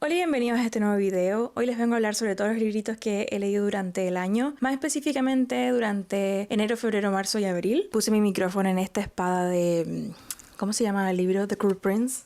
Hola y bienvenidos a este nuevo video. Hoy les vengo a hablar sobre todos los libritos que he leído durante el año, más específicamente durante enero, febrero, marzo y abril. Puse mi micrófono en esta espada de... ¿cómo se llama el libro? The Cruel Prince.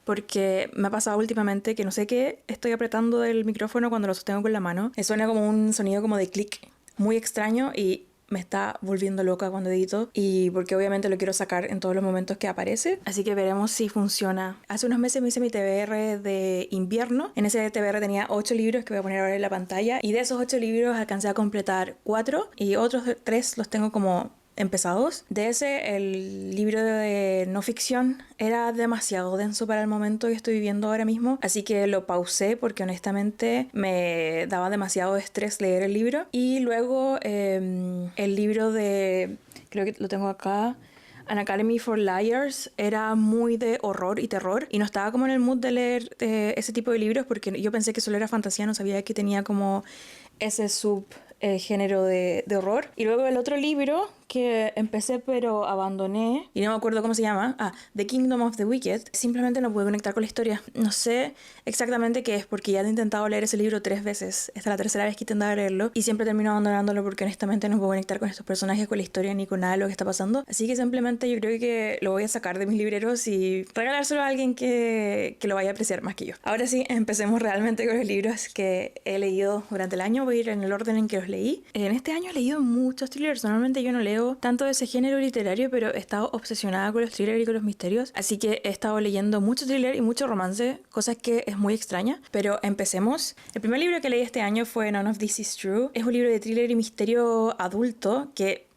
Porque me ha pasado últimamente que no sé qué estoy apretando del micrófono cuando lo sostengo con la mano. Me suena como un sonido como de clic muy extraño y me está volviendo loca cuando edito, y porque obviamente lo quiero sacar en todos los momentos que aparece, así que veremos si funciona. Hace unos meses me hice mi TBR de invierno. En ese TBR tenía 8 libros que voy a poner ahora en la pantalla, y de esos 8 libros alcancé a completar 4 y otros 3 los tengo como empezados. De ese, el libro de no ficción era demasiado denso para el momento que estoy viviendo ahora mismo, así que lo pausé porque honestamente me daba demasiado estrés leer el libro. Y luego el libro de, creo que lo tengo acá, An Academy for Liars, era muy de horror y terror y no estaba como en el mood de leer ese tipo de libros porque yo pensé que solo era fantasía, no sabía que tenía como ese género de horror. Y luego el otro libro que empecé pero abandoné, y no me acuerdo cómo se llama, The Kingdom of the Wicked. Simplemente no pude conectar con la historia. No sé exactamente qué es, porque ya he intentado leer ese libro 3 veces. Esta es la tercera vez que intentaba leerlo y siempre termino abandonándolo porque honestamente no puedo conectar con estos personajes, con la historia, ni con nada de lo que está pasando. Así que simplemente yo creo que lo voy a sacar de mis libreros y regalárselo a alguien que lo vaya a apreciar más que yo. Ahora sí, empecemos realmente con los libros que he leído durante el año. Voy a ir en el orden en que los leí. En este año he leído muchos thrillers. Normalmente yo no leo tanto de ese género literario, pero he estado obsesionada con los thrillers y con los misterios, así que he estado leyendo mucho thriller y mucho romance, cosas que es muy extraña. Pero empecemos. El primer libro que leí este año fue None of This Is True. Es un libro de thriller y misterio adulto que...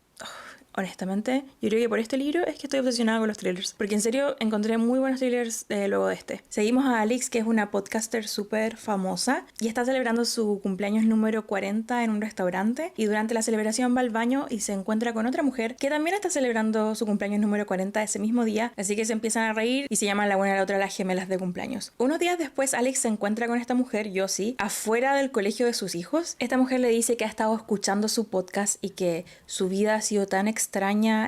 honestamente, yo creo que por este libro es que estoy obsesionada con los thrillers, porque en serio encontré muy buenos thrillers luego de este. Seguimos a Alex, que es una podcaster súper famosa y está celebrando su cumpleaños número 40 en un restaurante, y durante la celebración va al baño y se encuentra con otra mujer que también está celebrando su cumpleaños número 40 ese mismo día, así que se empiezan a reír y se llaman la una a la otra las gemelas de cumpleaños. Unos días después Alex se encuentra con esta mujer, Josie, afuera del colegio de sus hijos. Esta mujer le dice que ha estado escuchando su podcast y que su vida ha sido tan extraña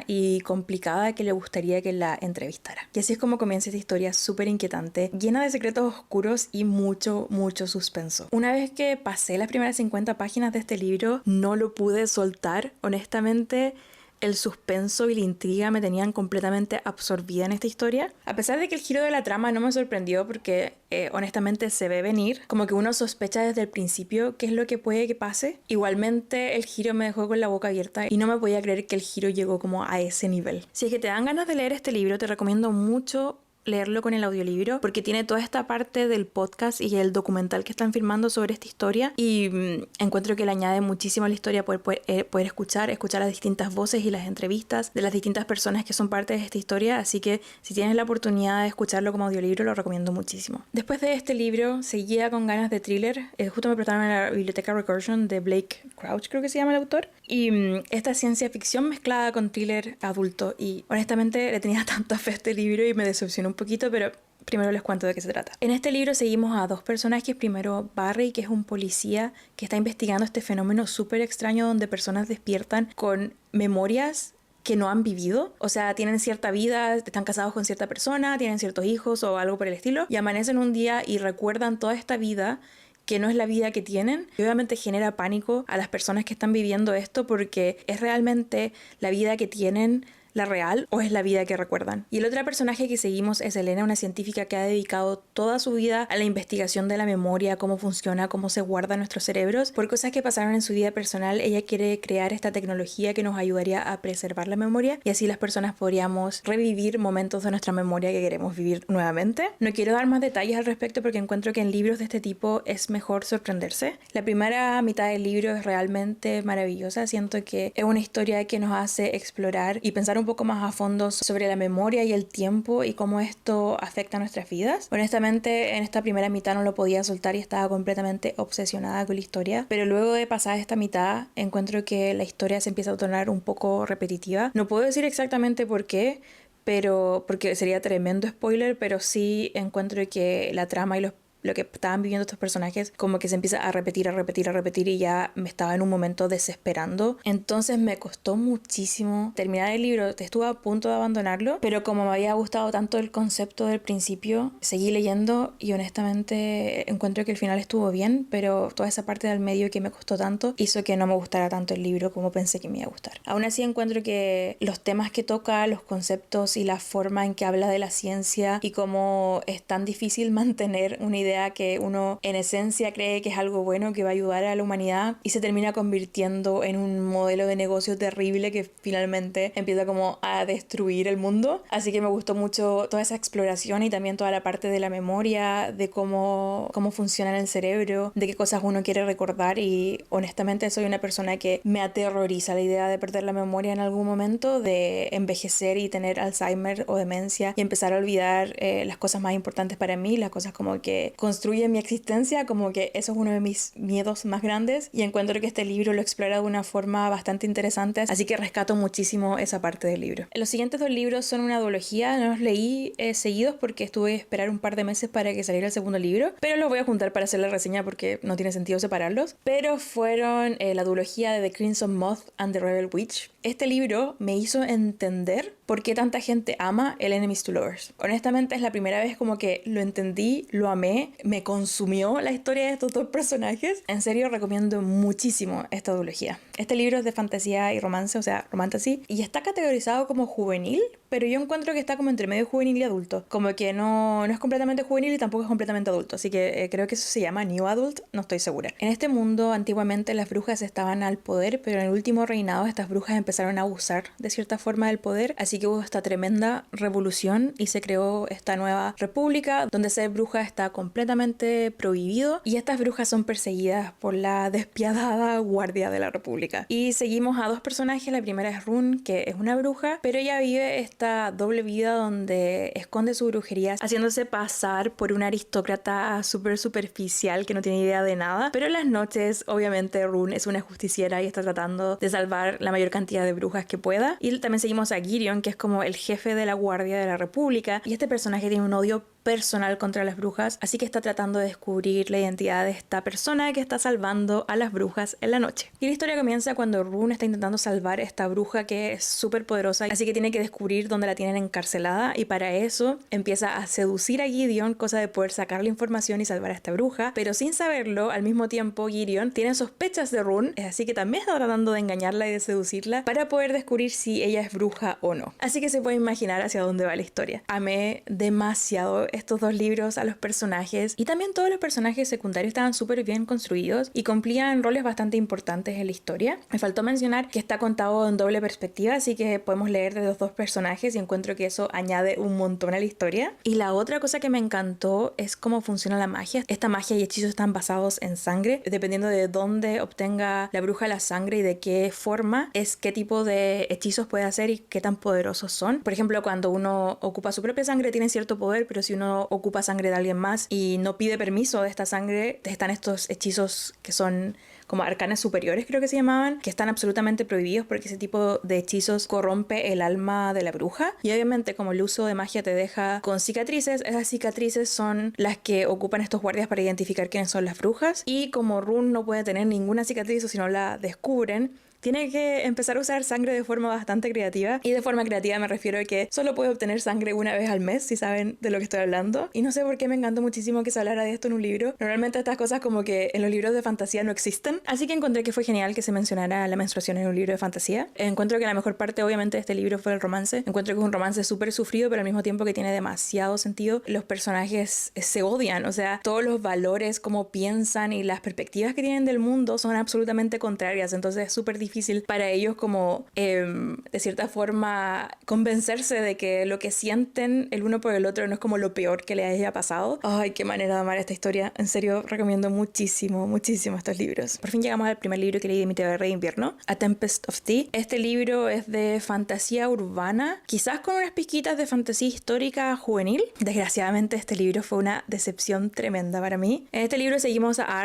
y complicada que le gustaría que la entrevistara. Y así es como comienza esta historia súper inquietante, llena de secretos oscuros y mucho suspenso. Una vez que pasé las primeras 50 páginas de este libro, no lo pude soltar. Honestamente, el suspenso y la intriga me tenían completamente absorbida en esta historia. A pesar de que el giro de la trama no me sorprendió porque honestamente se ve venir, como que uno sospecha desde el principio qué es lo que puede que pase. Igualmente el giro me dejó con la boca abierta y no me podía creer que el giro llegó como a ese nivel. Si es que te dan ganas de leer este libro, te recomiendo mucho leerlo con el audiolibro porque tiene toda esta parte del podcast y el documental que están filmando sobre esta historia, y encuentro que le añade muchísimo a la historia poder escuchar las distintas voces y las entrevistas de las distintas personas que son parte de esta historia, así que si tienes la oportunidad de escucharlo como audiolibro lo recomiendo muchísimo. Después de este libro seguía con ganas de thriller. Justo me prestaron en la biblioteca Recursion de Blake Crouch, creo que se llama el autor, y esta ciencia ficción mezclada con thriller adulto, y honestamente le tenía tanto fe a este libro y me decepcionó un poquito, pero primero les cuento de qué se trata. En este libro seguimos a dos personajes. Primero Barry, que es un policía que está investigando este fenómeno súper extraño donde personas despiertan con memorias que no han vivido, o sea, tienen cierta vida, están casados con cierta persona, tienen ciertos hijos o algo por el estilo, y amanecen un día y recuerdan toda esta vida que no es la vida que tienen, y obviamente genera pánico a las personas que están viviendo esto, porque ¿es realmente la vida que tienen la real o es la vida que recuerdan? Y el otro personaje que seguimos es Elena, una científica que ha dedicado toda su vida a la investigación de la memoria, cómo funciona, cómo se guarda en nuestros cerebros. Por cosas que pasaron en su vida personal, ella quiere crear esta tecnología que nos ayudaría a preservar la memoria, y así las personas podríamos revivir momentos de nuestra memoria que queremos vivir nuevamente. No quiero dar más detalles al respecto porque encuentro que en libros de este tipo es mejor sorprenderse. La primera mitad del libro es realmente maravillosa. Siento que es una historia que nos hace explorar y pensar un poco más a fondo sobre la memoria y el tiempo y cómo esto afecta a nuestras vidas. Honestamente, en esta primera mitad no lo podía soltar y estaba completamente obsesionada con la historia, pero luego de pasar esta mitad encuentro que la historia se empieza a tornar un poco repetitiva. No puedo decir exactamente por qué, pero porque sería tremendo spoiler, pero sí encuentro que la trama y los lo que estaban viviendo estos personajes como que se empieza a repetir, a repetir, a repetir y ya me estaba en un momento desesperando. Entonces me costó muchísimo terminar el libro, estuve a punto de abandonarlo, pero como me había gustado tanto el concepto del principio, seguí leyendo y honestamente encuentro que el final estuvo bien, pero toda esa parte del medio que me costó tanto hizo que no me gustara tanto el libro como pensé que me iba a gustar. Aún así encuentro que los temas que toca, los conceptos y la forma en que habla de la ciencia y cómo es tan difícil mantener una idea que uno en esencia cree que es algo bueno, que va a ayudar a la humanidad y se termina convirtiendo en un modelo de negocio terrible que finalmente empieza como a destruir el mundo. Así que me gustó mucho toda esa exploración y también toda la parte de la memoria, de cómo funciona en el cerebro, de qué cosas uno quiere recordar y honestamente soy una persona que me aterroriza la idea de perder la memoria en algún momento, de envejecer y tener Alzheimer o demencia y empezar a olvidar las cosas más importantes para mí, las cosas como que construyen mi existencia, como que eso es uno de mis miedos más grandes y encuentro que este libro lo explora de una forma bastante interesante, así que rescato muchísimo esa parte del libro. Los siguientes 2 libros son una duología, no los leí seguidos porque estuve a esperar un par de meses para que saliera el segundo libro, pero los voy a juntar para hacer la reseña porque no tiene sentido separarlos, pero fueron la duología de The Crimson Moth and the Rebel Witch. Este libro me hizo entender por qué tanta gente ama el Enemies to Lovers. Honestamente es la primera vez como que lo entendí, lo amé, me consumió la historia de estos 2 personajes. En serio recomiendo muchísimo esta duología. Este libro es de fantasía y romance, o sea, romantasy, y está categorizado como juvenil, pero yo encuentro que está como entre medio juvenil y adulto. Como que no es completamente juvenil y tampoco es completamente adulto, así que creo que eso se llama New Adult, no estoy segura. En este mundo antiguamente las brujas estaban al poder, pero en el último reinado estas brujas empezaron a abusar de cierta forma del poder, así que hubo esta tremenda revolución y se creó esta nueva república donde ser bruja está completamente prohibido y estas brujas son perseguidas por la despiadada guardia de la república. Y seguimos a 2 personajes, la primera es Rune, que es una bruja, pero ella vive esta doble vida donde esconde su brujería haciéndose pasar por una aristócrata súper superficial que no tiene idea de nada, pero en las noches obviamente Rune es una justiciera y está tratando de salvar la mayor cantidad de brujas que pueda. Y también seguimos a Gideon, que es como el jefe de la guardia de la república y este personaje tiene un odio personal contra las brujas, así que está tratando de descubrir la identidad de esta persona que está salvando a las brujas en la noche. Y la historia comienza cuando Rune está intentando salvar a esta bruja que es súper poderosa, así que tiene que descubrir dónde la tienen encarcelada y para eso empieza a seducir a Gideon, cosa de poder sacar la información y salvar a esta bruja, pero sin saberlo, al mismo tiempo Gideon tiene sospechas de Rune, así que también está tratando de engañarla y de seducirla para poder descubrir si ella es bruja o no. Así que se puede imaginar hacia dónde va la historia. Amé demasiado estos 2 libros, a los personajes y también todos los personajes secundarios estaban súper bien construidos y cumplían roles bastante importantes en la historia. Me faltó mencionar que está contado en doble perspectiva, así que podemos leer de los 2 personajes y encuentro que eso añade un montón a la historia. Y la otra cosa que me encantó es cómo funciona la magia. Esta magia y hechizos están basados en sangre, dependiendo de dónde obtenga la bruja la sangre y de qué forma, es qué tipo de hechizos puede hacer y qué tan poderosos son. Por ejemplo, cuando uno ocupa su propia sangre tiene cierto poder, pero si uno ocupa sangre de alguien más y no pide permiso de esta sangre, están estos hechizos que son como arcanes superiores, creo que se llamaban, que están absolutamente prohibidos porque ese tipo de hechizos corrompe el alma de la bruja. Y obviamente como el uso de magia te deja con cicatrices, esas cicatrices son las que ocupan estos guardias para identificar quiénes son las brujas. Y como Rune no puede tener ninguna cicatriz o si no la descubren, tiene que empezar a usar sangre de forma bastante creativa. Y de forma creativa me refiero a que solo puede obtener sangre una vez al mes, si saben de lo que estoy hablando. Y no sé por qué me encantó muchísimo que se hablara de esto en un libro. Normalmente estas cosas como que en los libros de fantasía no existen. Así que encontré que fue genial que se mencionara la menstruación en un libro de fantasía. Encuentro que la mejor parte obviamente de este libro fue el romance. Encuentro que es un romance súper sufrido, pero al mismo tiempo que tiene demasiado sentido. Los personajes se odian, o sea, todos los valores, cómo piensan y las perspectivas que tienen del mundo son absolutamente contrarias. Entonces es súper difícil para ellos como de cierta forma convencerse de que lo que sienten el uno por el otro no es como lo peor que les haya pasado. Ay, qué manera de amar esta historia. En serio, recomiendo muchísimo, muchísimo estos libros. Por fin llegamos al primer libro que leí de mi TBR de invierno, A Tempest of Tea. Este libro es de fantasía urbana, quizás con unas pizquitas de fantasía histórica juvenil. Desgraciadamente este libro fue una decepción tremenda para mí. En este libro seguimos a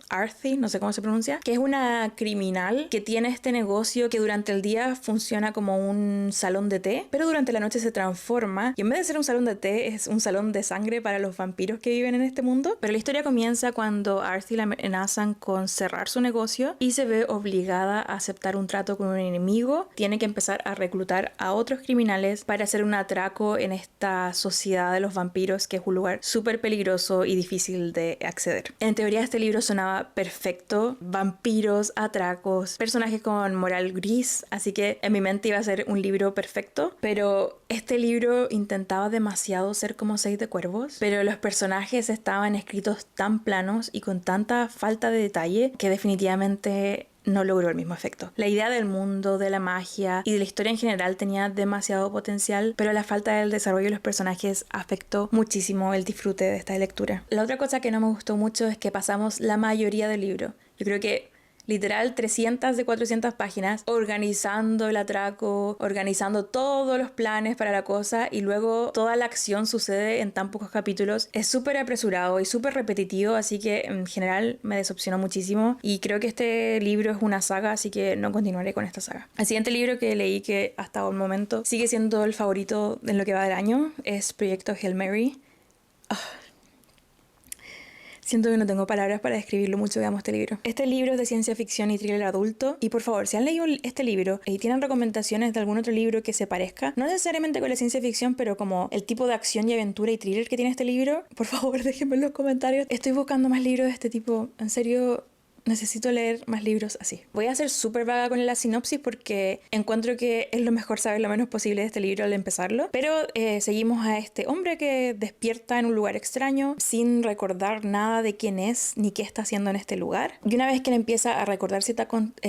Arthi, no sé cómo se pronuncia, que es una criminal que tiene este negocio que durante el día funciona como un salón de té, pero durante la noche se transforma y en vez de ser un salón de té es un salón de sangre para los vampiros que viven en este mundo. Pero la historia comienza cuando Arthi la amenazan con cerrar su negocio y se ve obligada a aceptar un trato con un enemigo. Tiene que empezar a reclutar a otros criminales para hacer un atraco en esta sociedad de los vampiros, que es un lugar súper peligroso y difícil de acceder. En teoría este libro sonaba perfecto, vampiros, atracos, personajes con moral gris, así que en mi mente iba a ser un libro perfecto, pero este libro intentaba demasiado ser como Seis de Cuervos, pero los personajes estaban escritos tan planos y con tanta falta de detalle que definitivamente no logró el mismo efecto. La idea del mundo, de la magia y de la historia en general tenía demasiado potencial, pero la falta del desarrollo de los personajes afectó muchísimo el disfrute de esta lectura. La otra cosa que no me gustó mucho es que pasamos la mayoría del libro. Yo creo que literal 300 de 400 páginas organizando el atraco, organizando todos los planes para la cosa, y luego toda la acción sucede en tan pocos capítulos. Es súper apresurado y súper repetitivo, así que en general me decepcionó muchísimo y creo que este libro es una saga, así que no continuaré con esta saga. El siguiente libro que leí, que hasta el momento sigue siendo el favorito en lo que va del año, es Proyecto Hail Mary. Siento que no tengo palabras para describir lo mucho que amo este libro. Este libro es de ciencia ficción y thriller adulto. Y por favor, si han leído este libro y tienen recomendaciones de algún otro libro que se parezca, no necesariamente con la ciencia ficción, pero como el tipo de acción y aventura y thriller que tiene este libro, por favor déjenme en los comentarios. Estoy buscando más libros de este tipo. En serio, necesito leer más libros así. Voy a ser súper vaga con la sinopsis porque encuentro que es lo mejor saber lo menos posible de este libro al empezarlo. Pero seguimos a este hombre que despierta en un lugar extraño sin recordar nada de quién es ni qué está haciendo en este lugar. Y una vez que él empieza a recordar ciertas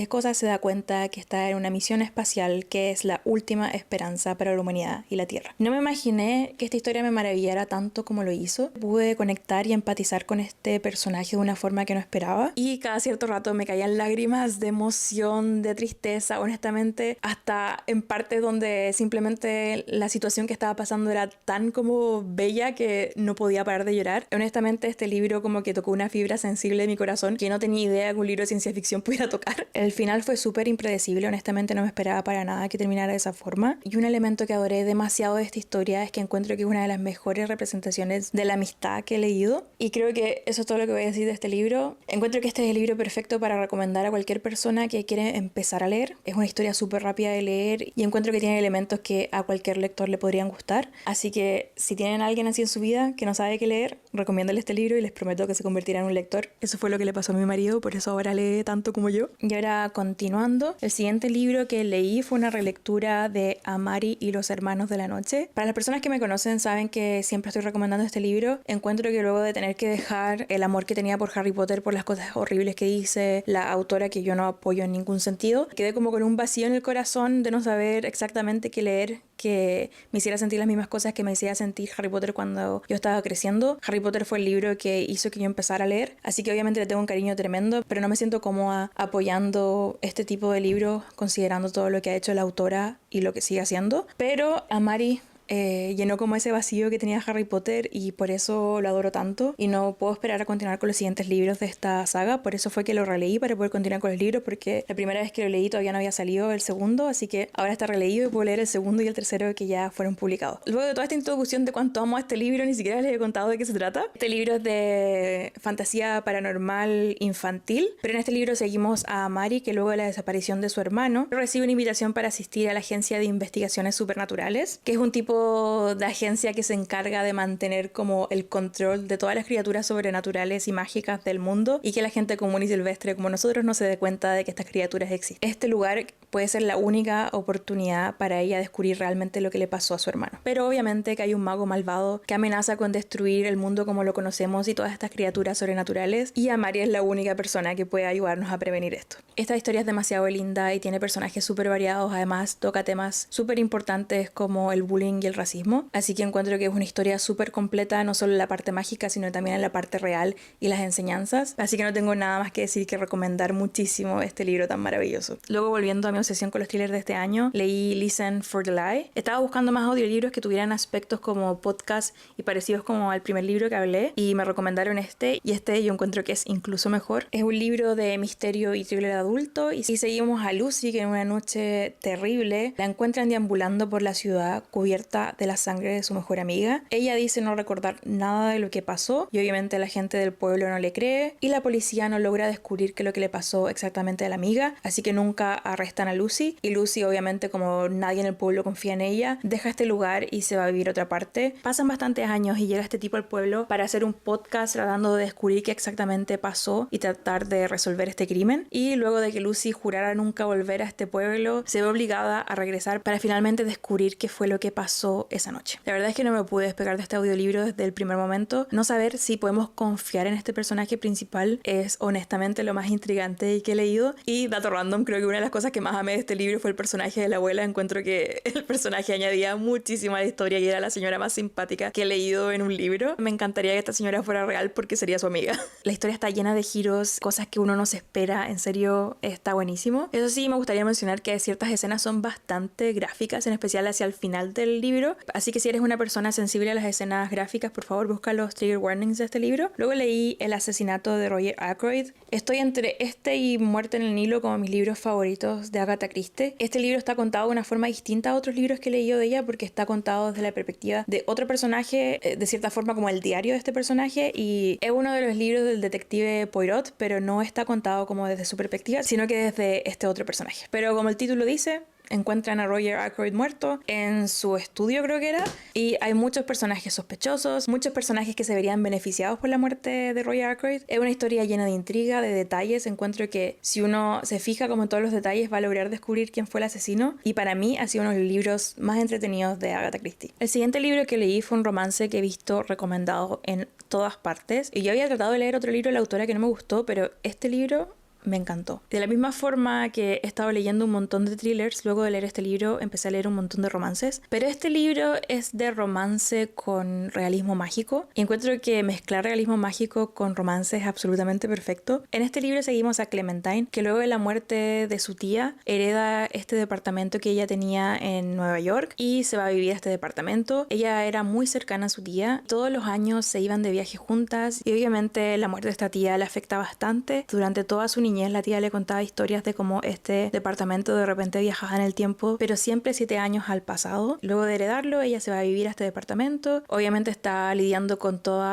cosas, se da cuenta que está en una misión espacial que es la última esperanza para la humanidad y la Tierra. No me imaginé que esta historia me maravillara tanto como lo hizo. Pude conectar y empatizar con este personaje de una forma que no esperaba. Y cada cierto rato me caían lágrimas de emoción, de tristeza, honestamente, hasta en partes donde simplemente la situación que estaba pasando era tan como bella que no podía parar de llorar. Honestamente, este libro como que tocó una fibra sensible de mi corazón que no tenía idea que un libro de ciencia ficción pudiera tocar. El final fue súper impredecible, honestamente no me esperaba para nada que terminara de esa forma. Y un elemento que adoré demasiado de esta historia es que encuentro que es una de las mejores representaciones de la amistad que he leído. Y creo que eso es todo lo que voy a decir de este libro. Encuentro que este es el libro perfecto para recomendar a cualquier persona que quiere empezar a leer. Es una historia súper rápida de leer y encuentro que tiene elementos que a cualquier lector le podrían gustar. Así que si tienen a alguien así en su vida que no sabe qué leer, recomiéndale este libro y les prometo que se convertirá en un lector. Eso fue lo que le pasó a mi marido, por eso ahora lee tanto como yo. Y ahora continuando, el siguiente libro que leí fue una relectura de Amari y los hermanos de la noche. Para las personas que me conocen saben que siempre estoy recomendando este libro. Encuentro que luego de tener que dejar el amor que tenía por Harry Potter por las cosas horribles que dice la autora, que yo no apoyo en ningún sentido, quedé como con un vacío en el corazón de no saber exactamente qué leer que me hiciera sentir las mismas cosas que me hacía sentir Harry Potter cuando yo estaba creciendo. Harry Potter fue el libro que hizo que yo empezara a leer, así que obviamente le tengo un cariño tremendo, pero no me siento cómoda apoyando este tipo de libros considerando todo lo que ha hecho la autora y lo que sigue haciendo. Pero Amari llenó como ese vacío que tenía Harry Potter y por eso lo adoro tanto y no puedo esperar a continuar con los siguientes libros de esta saga. Por eso fue que lo releí, para poder continuar con los libros, porque la primera vez que lo leí todavía no había salido el segundo, así que ahora está releído y puedo leer el segundo y el tercero que ya fueron publicados. Luego de toda esta introducción de cuánto amo a este libro, ni siquiera les he contado de qué se trata. Este libro es de fantasía paranormal infantil, pero en este libro seguimos a Mari, que luego de la desaparición de su hermano recibe una invitación para asistir a la Agencia de Investigaciones Supernaturales, que es un tipo de agencia que se encarga de mantener como el control de todas las criaturas sobrenaturales y mágicas del mundo, y que la gente común y silvestre como nosotros no se dé cuenta de que estas criaturas existen. Este lugar puede ser la única oportunidad para ella descubrir realmente lo que le pasó a su hermano. Pero obviamente que hay un mago malvado que amenaza con destruir el mundo como lo conocemos y todas estas criaturas sobrenaturales, y Amari es la única persona que puede ayudarnos a prevenir esto. Esta historia es demasiado linda y tiene personajes súper variados, además toca temas súper importantes como el bullying y el racismo, así que encuentro que es una historia súper completa, no solo en la parte mágica, sino también en la parte real y las enseñanzas, así que no tengo nada más que decir que recomendar muchísimo este libro tan maravilloso. Luego, volviendo a mi obsesión con los thrillers de este año, leí Listen for the Lie. Estaba buscando más audiolibros que tuvieran aspectos como podcast y parecidos como al primer libro que hablé, y me recomendaron este, y este yo encuentro que es incluso mejor. Es un libro de misterio y thriller adulto, y seguimos a Lucy, que en una noche terrible la encuentran deambulando por la ciudad cubierta de la sangre de su mejor amiga. Ella dice no recordar nada de lo que pasó, y obviamente la gente del pueblo no le cree, y la policía no logra descubrir qué es lo que le pasó exactamente a la amiga, así que nunca arrestan a Lucy, y Lucy, obviamente, como nadie en el pueblo confía en ella, deja este lugar y se va a vivir a otra parte. Pasan bastantes años y llega este tipo al pueblo para hacer un podcast tratando de descubrir qué exactamente pasó y tratar de resolver este crimen, y luego de que Lucy jurara nunca volver a este pueblo, se ve obligada a regresar para finalmente descubrir qué fue lo que pasó esa noche. La verdad es que no me pude despegar de este audiolibro desde el primer momento. No saber si podemos confiar en este personaje principal es honestamente lo más intrigante que he leído, y dato random, creo que una de las cosas que más amé de este libro fue el personaje de la abuela. Encuentro que el personaje añadía muchísimo a la historia y era la señora más simpática que he leído en un libro. Me encantaría que esta señora fuera real porque sería su amiga. La historia está llena de giros, cosas que uno no se espera, en serio está buenísimo. Eso sí, me gustaría mencionar que ciertas escenas son bastante gráficas, en especial hacia el final del libro, así que si eres una persona sensible a las escenas gráficas, por favor busca los trigger warnings de este libro. Luego leí El asesinato de Roger Ackroyd. Estoy entre este y Muerte en el Nilo como mis libros favoritos de Agatha Christie. Este libro está contado de una forma distinta a otros libros que he leído de ella, porque está contado desde la perspectiva de otro personaje, de cierta forma como el diario de este personaje, y es uno de los libros del detective Poirot, pero no está contado como desde su perspectiva, sino que desde este otro personaje. Pero como el título dice, encuentran a Roger Ackroyd muerto en su estudio, creo que era, y hay muchos personajes sospechosos, muchos personajes que se verían beneficiados por la muerte de Roger Ackroyd. Es una historia llena de intriga, de detalles. Encuentro que si uno se fija como en todos los detalles va a lograr descubrir quién fue el asesino, y para mí ha sido uno de los libros más entretenidos de Agatha Christie. El siguiente libro que leí fue un romance que he visto recomendado en todas partes, y yo había tratado de leer otro libro de la autora que no me gustó, pero este libro me encantó. De la misma forma que he estado leyendo un montón de thrillers, luego de leer este libro empecé a leer un montón de romances, pero este libro es de romance con realismo mágico, y encuentro que mezclar realismo mágico con romance es absolutamente perfecto. En este libro seguimos a Clementine, que luego de la muerte de su tía hereda este departamento que ella tenía en Nueva York y se va a vivir a este departamento. Ella era muy cercana a su tía, todos los años se iban de viaje juntas, y obviamente la muerte de esta tía le afecta bastante. Durante toda su niñez la tía le contaba historias de cómo este departamento de repente viajaba en el tiempo, pero siempre 7 años al pasado. Luego de heredarlo, ella se va a vivir a este departamento. Obviamente está lidiando con todo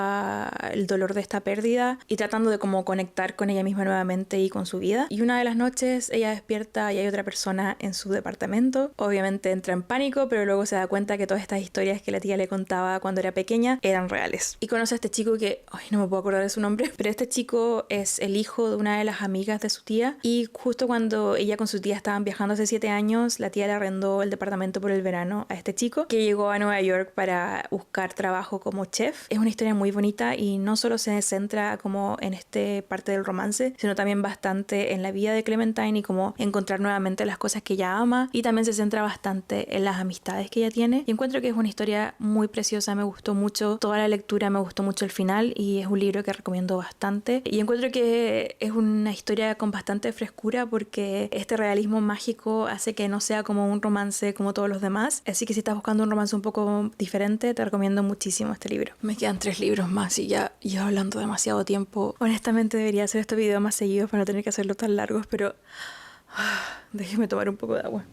el dolor de esta pérdida y tratando de como conectar con ella misma nuevamente y con su vida. Y una de las noches ella despierta y hay otra persona en su departamento. Obviamente entra en pánico, pero luego se da cuenta que todas estas historias que la tía le contaba cuando era pequeña eran reales. Y conoce a este chico que, ay, no me puedo acordar de su nombre, pero este chico es el hijo de una de las amigas de su tía, y justo cuando ella con su tía estaban viajando hace 7 años, la tía le arrendó el departamento por el verano a este chico que llegó a Nueva York para buscar trabajo como chef. Es una historia muy bonita y no solo se centra como en este parte del romance, sino también bastante en la vida de Clementine y cómo encontrar nuevamente las cosas que ella ama, y también se centra bastante en las amistades que ella tiene, y encuentro que es una historia muy preciosa. Me gustó mucho toda la lectura, me gustó mucho el final, y es un libro que recomiendo bastante, y encuentro que es una historia con bastante frescura porque este realismo mágico hace que no sea como un romance como todos los demás. Así que si estás buscando un romance un poco diferente, te recomiendo muchísimo este libro. Me quedan 3 libros más y ya llevo hablando demasiado tiempo. Honestamente debería hacer estos videos más seguidos para no tener que hacerlos tan largos, pero déjeme tomar un poco de agua.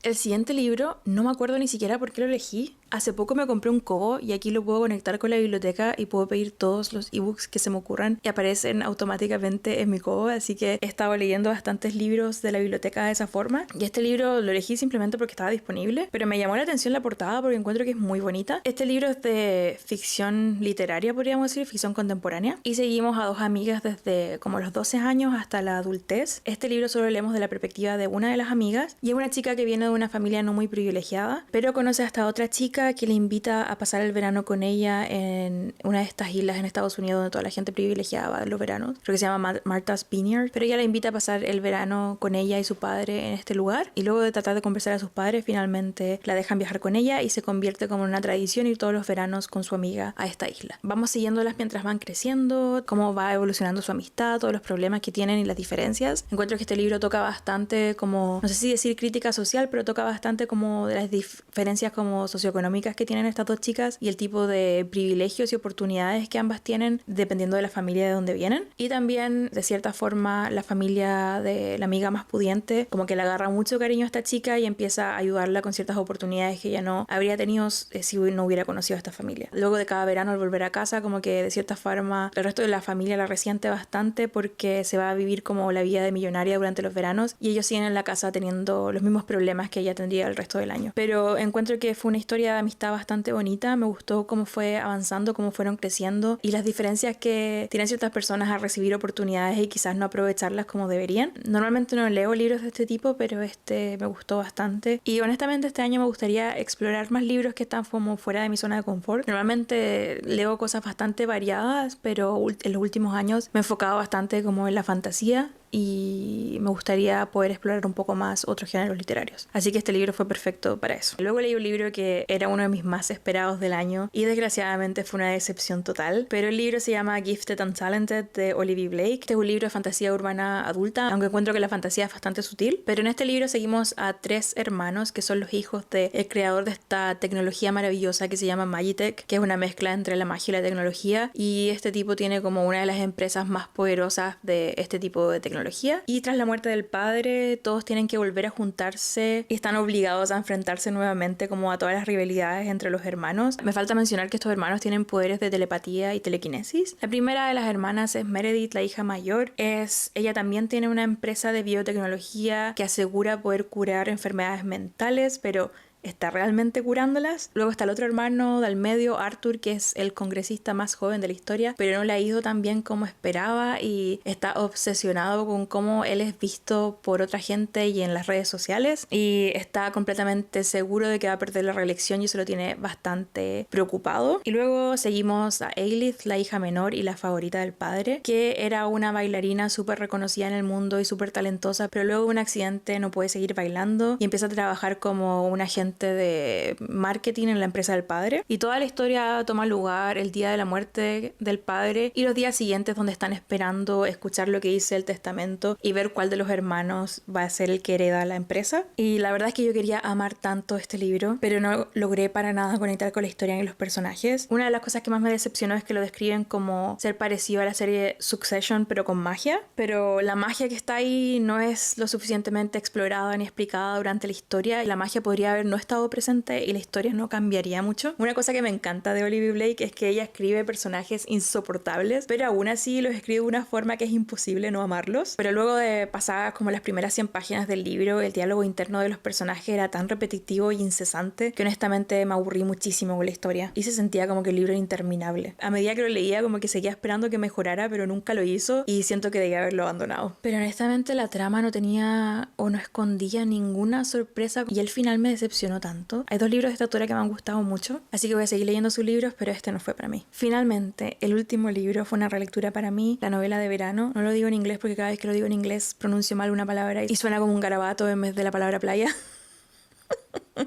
El siguiente libro, no me acuerdo ni siquiera por qué lo elegí. Hace poco me compré un Kobo y aquí lo puedo conectar con la biblioteca y puedo pedir todos los ebooks que se me ocurran y aparecen automáticamente en mi Kobo, así que he estado leyendo bastantes libros de la biblioteca de esa forma, y este libro lo elegí simplemente porque estaba disponible, pero me llamó la atención la portada porque encuentro que es muy bonita. Este libro es de ficción literaria, podríamos decir, ficción contemporánea, y seguimos a 2 amigas desde como los 12 años hasta la adultez. Este libro solo leemos de la perspectiva de una de las amigas, y es una chica que viene de una familia no muy privilegiada, pero conoce a esta otra chica chica que le invita a pasar el verano con ella en una de estas islas en Estados Unidos donde toda la gente privilegiada va en los veranos. Creo que se llama Martha's Vineyard. Pero ella la invita a pasar el verano con ella y su padre en este lugar. Y luego de tratar de conversar a sus padres, finalmente la dejan viajar con ella y se convierte como en una tradición ir todos los veranos con su amiga a esta isla. Vamos siguiéndolas mientras van creciendo, cómo va evolucionando su amistad, todos los problemas que tienen y las diferencias. Encuentro que este libro toca bastante como, no sé si decir crítica social, pero toca bastante como de las diferencias como socioeconómicas que tienen estas dos chicas y el tipo de privilegios y oportunidades que ambas tienen dependiendo de la familia de donde vienen. Y también, de cierta forma, la familia de la amiga más pudiente como que le agarra mucho cariño a esta chica y empieza a ayudarla con ciertas oportunidades que ella no habría tenido si no hubiera conocido a esta familia. Luego de cada verano al volver a casa, como que de cierta forma el resto de la familia la resiente bastante porque se va a vivir como la vida de millonaria durante los veranos y ellos siguen en la casa teniendo los mismos problemas que ella tendría el resto del año. Pero encuentro que fue una historia de amistad bastante bonita, me gustó cómo fue avanzando, cómo fueron creciendo y las diferencias que tienen ciertas personas a recibir oportunidades y quizás no aprovecharlas como deberían. Normalmente no leo libros de este tipo, pero este me gustó bastante y honestamente este año me gustaría explorar más libros que están como fuera de mi zona de confort. Normalmente leo cosas bastante variadas, pero en los últimos años me he enfocado bastante como en la fantasía y me gustaría poder explorar un poco más otros géneros literarios. Así que este libro fue perfecto para eso. Luego leí un libro que era uno de mis más esperados del año y desgraciadamente fue una decepción total, pero el libro se llama Gifted and Talented de Olivia Blake. Este es un libro de fantasía urbana adulta, aunque encuentro que la fantasía es bastante sutil, pero en este libro seguimos a 3 hermanos que son los hijos del creador de esta tecnología maravillosa que se llama Magitech, que es una mezcla entre la magia y la tecnología, y este tipo tiene como una de las empresas más poderosas de este tipo de tecnología. Y tras la muerte del padre, todos tienen que volver a juntarse y están obligados a enfrentarse nuevamente como a todas las rivalidades entre los hermanos. Me falta mencionar que estos hermanos tienen poderes de telepatía y telequinesis. La primera de las hermanas es Meredith, la hija mayor. Ella también tiene una empresa de biotecnología que asegura poder curar enfermedades mentales, pero ¿está realmente curándolas? Luego está el otro hermano del medio, Arthur, que es el congresista más joven de la historia, pero no le ha ido tan bien como esperaba y está obsesionado con cómo él es visto por otra gente y en las redes sociales y está completamente seguro de que va a perder la reelección y eso lo tiene bastante preocupado. Y luego seguimos a Eilith, la hija menor y la favorita del padre, que era una bailarina súper reconocida en el mundo y súper talentosa, pero luego de un accidente no puede seguir bailando y empieza a trabajar como un agente de marketing en la empresa del padre y toda la historia toma lugar el día de la muerte del padre y los días siguientes donde están esperando escuchar lo que dice el testamento y ver cuál de los hermanos va a ser el que hereda la empresa. Y la verdad es que yo quería amar tanto este libro, pero no logré para nada conectar con la historia ni los personajes. Una de las cosas que más me decepcionó es que lo describen como ser parecido a la serie Succession pero con magia, pero la magia que está ahí no es lo suficientemente explorada ni explicada durante la historia y la magia podría haber no estado presente y la historia no cambiaría mucho. Una cosa que me encanta de Olivia Blake es que ella escribe personajes insoportables, pero aún así los escribe de una forma que es imposible no amarlos. Pero luego de pasar como las primeras 100 páginas del libro, el diálogo interno de los personajes era tan repetitivo y incesante que honestamente me aburrí muchísimo con la historia y se sentía como que el libro era interminable. A medida que lo leía como que seguía esperando que mejorara, pero nunca lo hizo y siento que debía haberlo abandonado. Pero honestamente la trama no tenía o no escondía ninguna sorpresa y el final me decepcionó tanto. Hay 2 libros de esta autora que me han gustado mucho, así que voy a seguir leyendo sus libros, pero este no fue para mí. Finalmente, el último libro fue una relectura para mí, la novela de verano. No lo digo en inglés porque cada vez que lo digo en inglés pronuncio mal una palabra y suena como un garabato en vez de la palabra playa.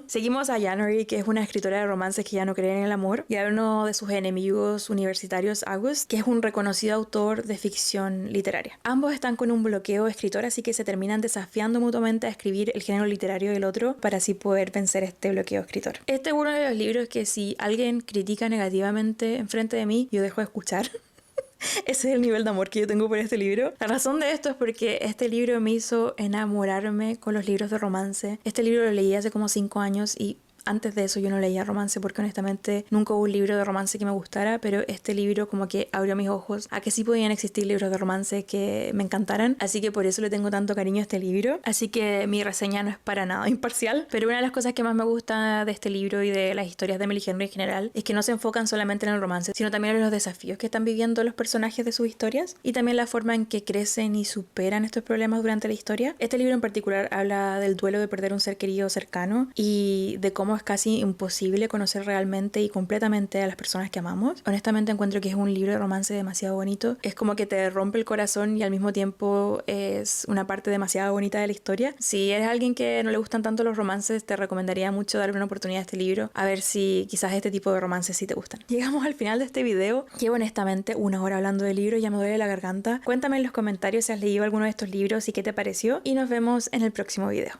Seguimos a January, que es una escritora de romances que ya no cree en el amor, y a uno de sus enemigos universitarios, August, que es un reconocido autor de ficción literaria. Ambos están con un bloqueo de escritor, así que se terminan desafiando mutuamente a escribir el género literario del otro para así poder vencer este bloqueo de escritor. Este es uno de los libros que si alguien critica negativamente enfrente de mí, yo dejo de escuchar. Ese es el nivel de amor que yo tengo por este libro. La razón de esto es porque este libro me hizo enamorarme con los libros de romance. Este libro lo leí hace como 5 años y antes de eso yo no leía romance porque honestamente nunca hubo un libro de romance que me gustara, pero este libro como que abrió mis ojos a que sí podían existir libros de romance que me encantaran, así que por eso le tengo tanto cariño a este libro. Así que mi reseña no es para nada imparcial, pero una de las cosas que más me gusta de este libro y de las historias de Emily Henry en general es que no se enfocan solamente en el romance, sino también en los desafíos que están viviendo los personajes de sus historias y también la forma en que crecen y superan estos problemas durante la historia. Este libro en particular habla del duelo de perder un ser querido cercano y de cómo es casi imposible conocer realmente y completamente a las personas que amamos. Honestamente encuentro que es un libro de romance demasiado bonito. Es como que te rompe el corazón y al mismo tiempo es una parte demasiado bonita de la historia. Si eres alguien que no le gustan tanto los romances, te recomendaría mucho darle una oportunidad a este libro, a ver si quizás este tipo de romances sí te gustan. Llegamos al final de este video. Llevo honestamente 1 hora hablando del libro, ya me duele la garganta. Cuéntame en los comentarios si has leído alguno de estos libros y qué te pareció, y nos vemos en el próximo video.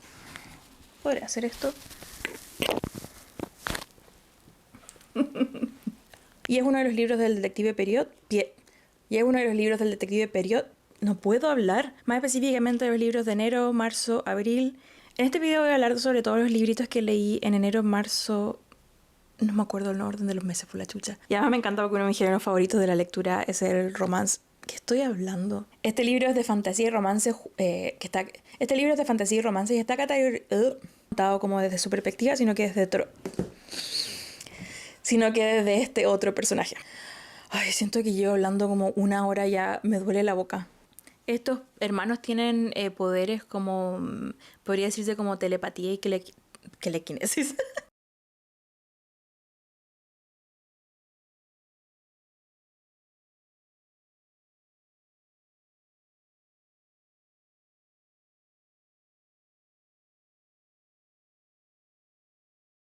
¿Podré hacer esto? Y es uno de los libros del detective Period. No puedo hablar. Más específicamente de los libros de enero, marzo, abril. En este video voy a hablar sobre todos los libritos que leí en enero, marzo. No me acuerdo el orden de los meses por la chucha. Y además me encanta porque uno de mis géneros favoritos de la lectura es el romance. ¿Qué estoy hablando? Este libro es de fantasía y romance. Este libro es de fantasía y romance y está contado como desde su perspectiva, sino que desde este otro personaje. Ay, siento que llevo hablando como 1 hora, ya me duele la boca. Estos hermanos tienen poderes como, podría decirse como telepatía y telequinesis.